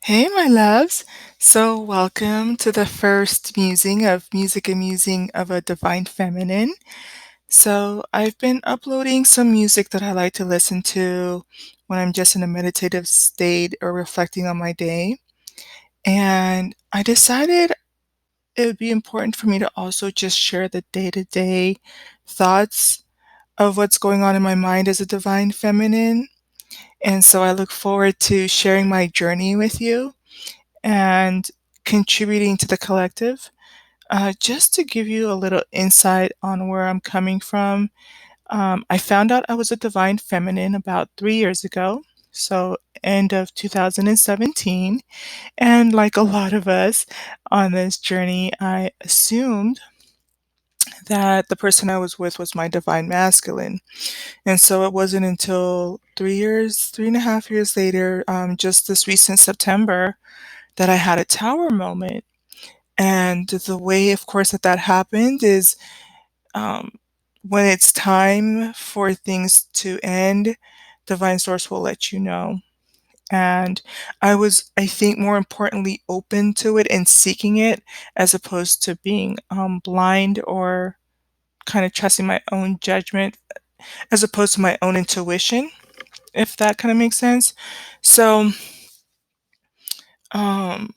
Hey, my loves. So, welcome to the first musing of Music and Musing of a Divine Feminine. So, I've been uploading some music that I like to listen to when I'm just in a meditative state or reflecting on my day. And I decided it would be important for me to also just share the day to day thoughts of what's going on in my mind as a divine feminine. And so, I look forward to sharing my journey with you and contributing to the collective. Just to give you a little insight on where I'm coming from, I found out I was a divine feminine about 3 years ago, so end of 2017. And like a lot of us on this journey, I assumed that the person I was with was my divine masculine. And so it wasn't until 3 years, 3.5 years later, just this recent September, that I had a tower moment. And the way, of course, that happened is um, when it's time for things to end, Divine Source will let you know. And I was, I think, more importantly, open to it and seeking it as opposed to being blind or kind of trusting my own judgment as opposed to my own intuition, if that kind of makes sense. So, um,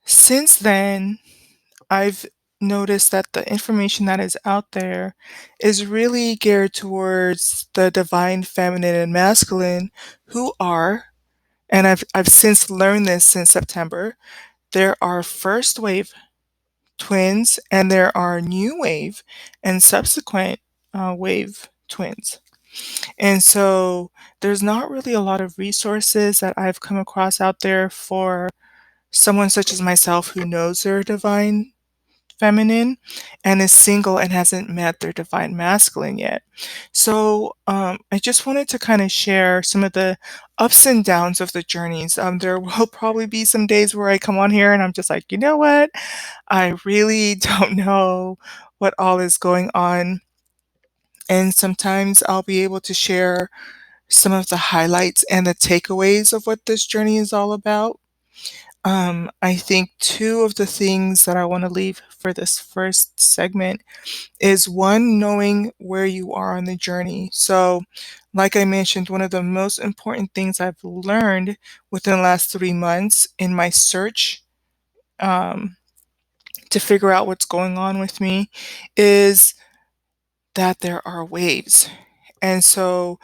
since then, I've noticed that the information that is out there is really geared towards the divine feminine and masculine who are, and I've since learned this since September, there are first wave twins and there are new wave and subsequent wave twins. And so there's not really a lot of resources that I've come across out there for someone such as myself who knows their divine feminine and is single and hasn't met their divine masculine yet. So I just wanted to kind of share some of the ups and downs of the journeys. There will probably be some days where I come on here and I'm just like, you know what? I really don't know what all is going on. And sometimes I'll be able to share some of the highlights and the takeaways of what this journey is all about. I think two of the things that I want to leave for this first segment is one, knowing where you are on the journey. So, like I mentioned, one of the most important things I've learned within the last 3 months in my search um, to figure out what's going on with me is that there are waves. And so,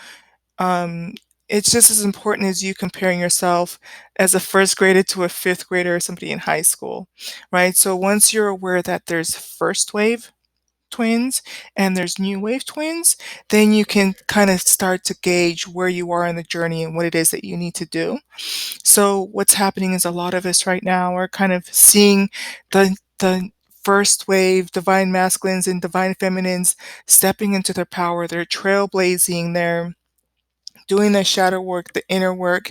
um, it's just as important as you comparing yourself as a first grader to a fifth grader or somebody in high school, right? So once you're aware that there's first wave twins and there's new wave twins, then you can kind of start to gauge where you are in the journey and what it is that you need to do. So what's happening is a lot of us right now are kind of seeing the first wave divine masculines and divine feminines stepping into their power. They're trailblazing, they're doing the shadow work, the inner work.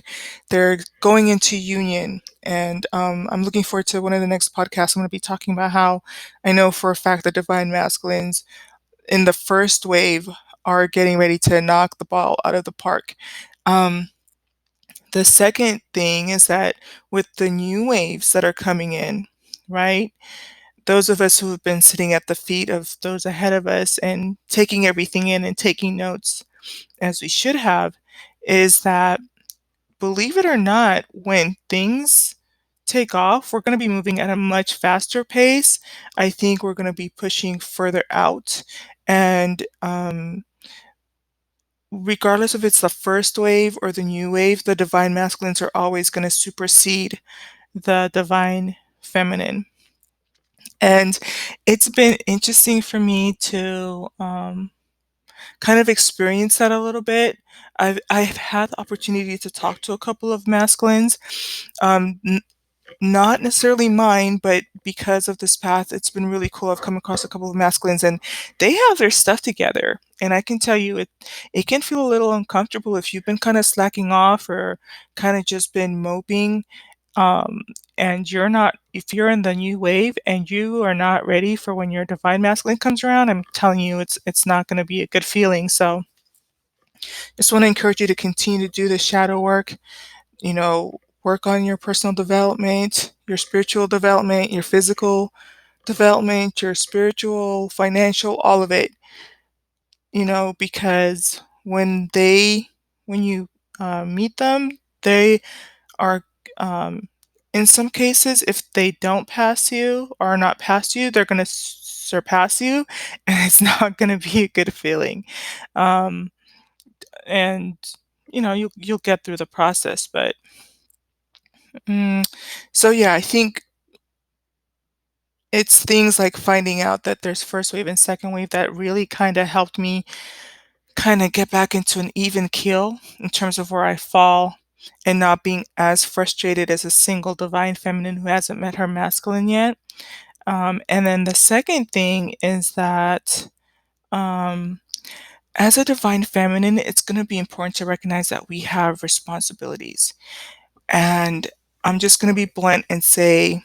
They're going into union. And I'm looking forward to one of the next podcasts. I'm going to be talking about how I know for a fact the divine masculines in the first wave are getting ready to knock the ball out of the park. Um, the second thing is that with the new waves that are coming in, right? Those of us who have been sitting at the feet of those ahead of us and taking everything in and taking notes as we should have, is that, believe it or not, when things take off, we're going to be moving at a much faster pace. I think we're going to be pushing further out. And regardless if it's the first wave or the new wave, the divine masculines are always going to supersede the divine feminine. And it's been interesting for me to kind of experience that a little bit. I've had the opportunity to talk to a couple of masculines, um, not necessarily mine, but because of this path, it's been really cool. I've come across a couple of masculines, and they have their stuff together. And I can tell you, it can feel a little uncomfortable if you've been kind of slacking off or kind of just been moping. Um, and you're not, if you're in the new wave and you are not ready for when your divine masculine comes around, I'm telling you, it's not going to be a good feeling. So just want to encourage you to continue to do the shadow work. You know, work on your personal development, your spiritual development, your physical development, your spiritual, financial, all of it, because when you meet them, they are, um, in some cases, if they don't pass you or are not past you, they're going to surpass you, and it's not going to be a good feeling. Um, and you'll get through the process, but mm, so yeah, I think it's things like finding out that there's first wave and second wave that really kind of helped me kind of get back into an even keel in terms of where I fall and not being as frustrated as a single divine feminine who hasn't met her masculine yet. And then the second thing is that, um, as a divine feminine, it's going to be important to recognize that we have responsibilities. And I'm just going to be blunt and say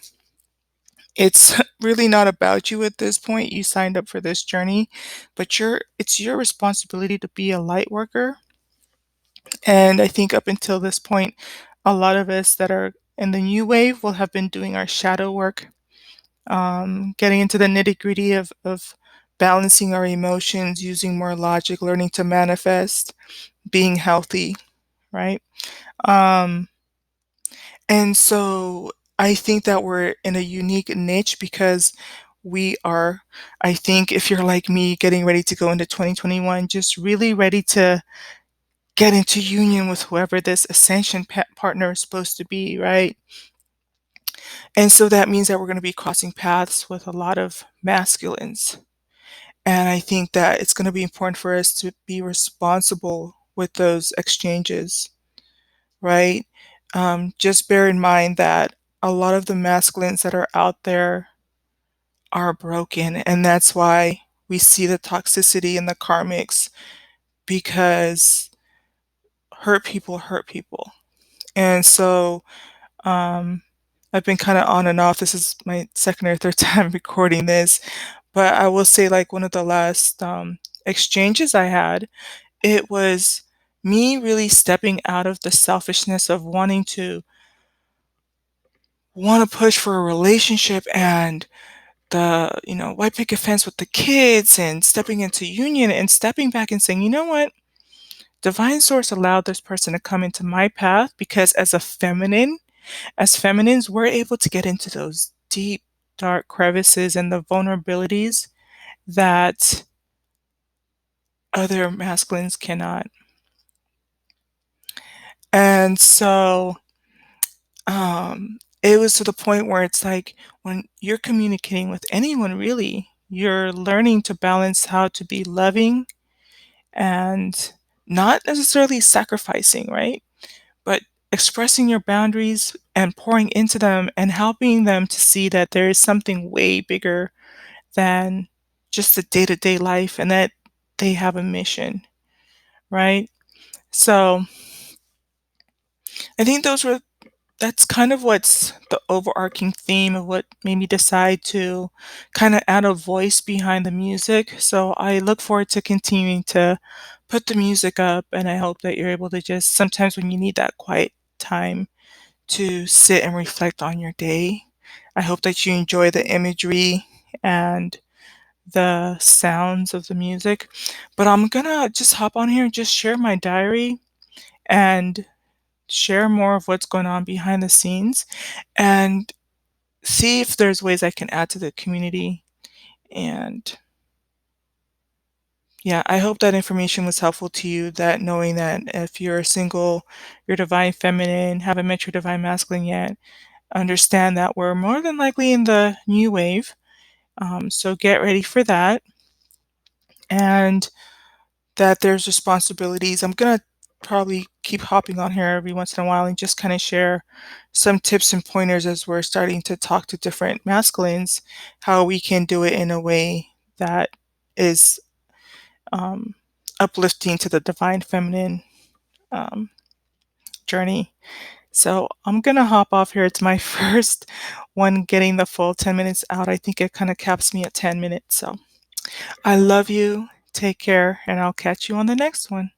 it's really not about you at this point. You signed up for this journey, but it's your responsibility to be a light worker. And I think up until this point, a lot of us that are in the new wave will have been doing our shadow work, getting into the nitty gritty of balancing our emotions, using more logic, learning to manifest, being healthy, right? Um, and so I think that we're in a unique niche because we are, I think, if you're like me, getting ready to go into 2021, just really ready to get into union with whoever this ascension partner is supposed to be, right? And so that means that we're going to be crossing paths with a lot of masculines. And I think that it's going to be important for us to be responsible with those exchanges, right? Just bear in mind that a lot of the masculines that are out there are broken. And that's why we see the toxicity in the karmics, because hurt people hurt people. And so Um, I've been kind of on and off. This is my second or third time recording this, but I will say, like, one of the last exchanges I had, it was me really stepping out of the selfishness of wanting to push for a relationship and white picket fence with the kids and stepping into union and stepping back and saying, you know what? Divine Source allowed this person to come into my path because as feminines, we're able to get into those deep, dark crevices and the vulnerabilities that other masculines cannot. And so it was to the point where it's like when you're communicating with anyone, really, you're learning to balance how to be loving and not necessarily sacrificing, right? But expressing your boundaries and pouring into them and helping them to see that there is something way bigger than just the day-to-day life and that they have a mission, right? So I think that's kind of what's the overarching theme of what made me decide to kind of add a voice behind the music. So I look forward to continuing to put the music up, and I hope that you're able to just sometimes when you need that quiet time to sit and reflect on your day. I hope that you enjoy the imagery and the sounds of the music. But I'm gonna just hop on here and just share my diary and share more of what's going on behind the scenes and see if there's ways I can add to the community. And yeah, I hope that information was helpful to you, that knowing that if you're single, you're divine feminine, haven't met your divine masculine yet, understand that we're more than likely in the new wave. So get ready for that. And that there's responsibilities. I'm gonna probably keep hopping on here every once in a while and just kind of share some tips and pointers as we're starting to talk to different masculines, how we can do it in a way that is um, uplifting to the divine feminine um, journey. So I'm gonna hop off here. It's my first one getting the full 10 minutes out. I think it kind of caps me at 10 minutes. So I love you. Take care, and I'll catch you on the next one.